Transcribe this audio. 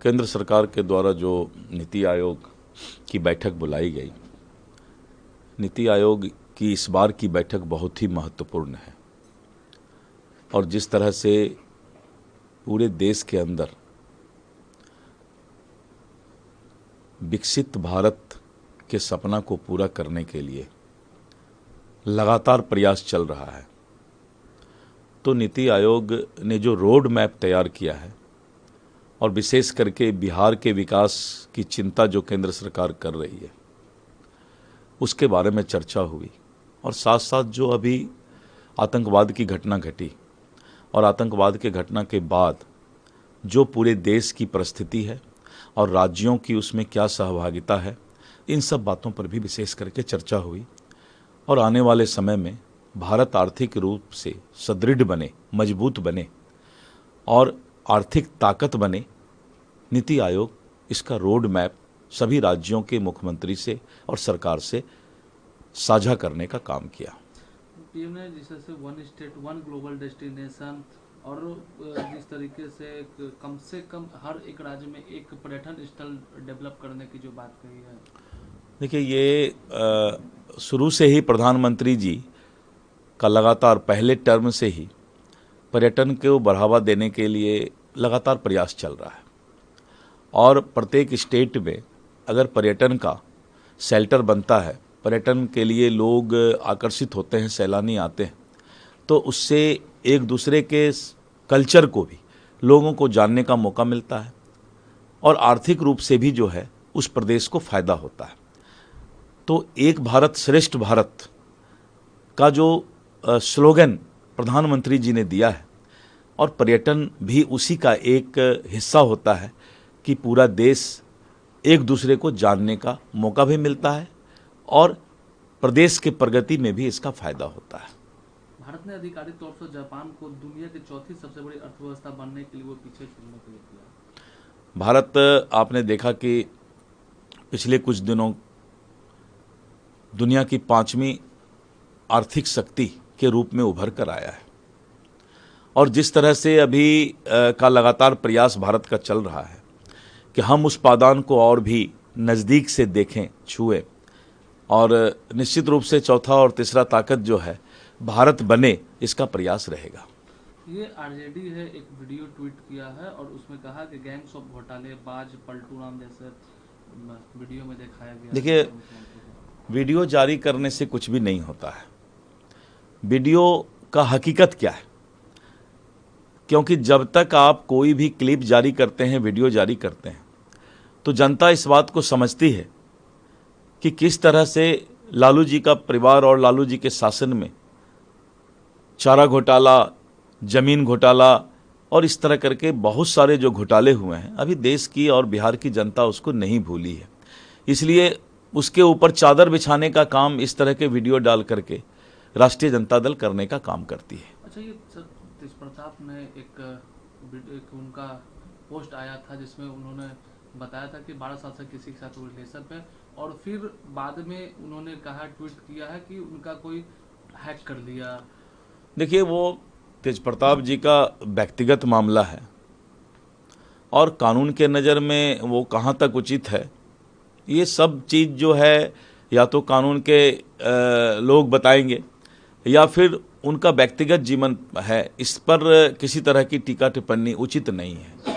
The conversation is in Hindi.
केंद्र सरकार के द्वारा जो नीति आयोग की बैठक बुलाई गई, नीति आयोग की इस बार की बैठक बहुत ही महत्वपूर्ण है और जिस तरह से पूरे देश के अंदर विकसित भारत के सपना को पूरा करने के लिए लगातार प्रयास चल रहा है, तो नीति आयोग ने जो रोड मैप तैयार किया है और विशेष करके बिहार के विकास की चिंता जो केंद्र सरकार कर रही है उसके बारे में चर्चा हुई। और साथ साथ जो अभी आतंकवाद की घटना घटी और आतंकवाद के घटना के बाद जो पूरे देश की परिस्थिति है और राज्यों की उसमें क्या सहभागिता है, इन सब बातों पर भी विशेष करके चर्चा हुई। और आने वाले समय में भारत आर्थिक रूप से सुदृढ़ बने, मजबूत बने और आर्थिक ताकत बने, नीति आयोग इसका रोड मैप सभी राज्यों के मुख्यमंत्री से और सरकार से साझा करने का काम किया। पीएम ने जिससे one state one global destination और जिस तरीके से कम हर एक राज्य में एक पर्यटन स्थल डेवलप करने की जो बात कही है। देखिए, ये शुरू से ही प्रधानमंत्री जी का लगातार पहले टर्म से ही पर्यटन को बढ़ावा देने के लिए लगातार प्रयास चल रहा है और प्रत्येक स्टेट में अगर पर्यटन का शेल्टर बनता है, पर्यटन के लिए लोग आकर्षित होते हैं, सैलानी आते हैं, तो उससे एक दूसरे के कल्चर को भी लोगों को जानने का मौका मिलता है और आर्थिक रूप से भी जो है उस प्रदेश को फ़ायदा होता है। तो एक भारत श्रेष्ठ भारत का जो स्लोगन प्रधानमंत्री जी ने दिया है और पर्यटन भी उसी का एक हिस्सा होता है कि पूरा देश एक दूसरे को जानने का मौका भी मिलता है और प्रदेश के प्रगति में भी इसका फायदा होता है। भारत ने आधिकारिक तौर पर जापान को दुनिया की चौथी सबसे बड़ी अर्थव्यवस्था बनने के लिए वो पीछे छोड़ने के लिए किया। भारत, आपने देखा कि पिछले कुछ दिनों दुनिया की 5वीं आर्थिक शक्ति के रूप में उभर कर आया है और जिस तरह से अभी का लगातार प्रयास भारत का चल रहा है कि हम उस पादान को और भी नज़दीक से देखें, छुएं और निश्चित रूप से चौथा और तीसरा ताकत जो है भारत बने, इसका प्रयास रहेगा। ये आरजेडी है एक वीडियो ट्वीट किया है और उसमें कहा कि गैंग्स ऑफ घोटालेबाज पलटू राम जैसे वीडियो में दिखाया गया। देखिए, वीडियो जारी करने से कुछ भी नहीं होता है। वीडियो का हकीकत क्या है, क्योंकि जब तक आप कोई भी क्लिप जारी करते हैं, वीडियो जारी करते हैं, तो जनता इस बात को समझती है कि किस तरह से लालू जी का परिवार और लालू जी के शासन में चारा घोटाला, जमीन घोटाला और इस तरह करके बहुत सारे जो घोटाले हुए हैं, अभी देश की और बिहार की जनता उसको नहीं भूली है। इसलिए उसके ऊपर चादर बिछाने का काम इस तरह के वीडियो डाल करके राष्ट्रीय जनता दल करने का काम करती है। अच्छा, ये तेज प्रताप ने एक उनका पोस्ट आया था जिसमें उन्होंने बताया था कि 12 साल से किसी के साथ रिलेशन पे, और फिर बाद में उन्होंने कहा, ट्वीट किया है कि उनका कोई हैक कर लिया। देखिए, वो तेज प्रताप जी का व्यक्तिगत मामला है और कानून के नज़र में वो कहाँ तक उचित है, ये सब चीज़ जो है या तो कानून के लोग बताएंगे या फिर उनका व्यक्तिगत जीवन है, इस पर किसी तरह की टीका टिप्पणी उचित नहीं है।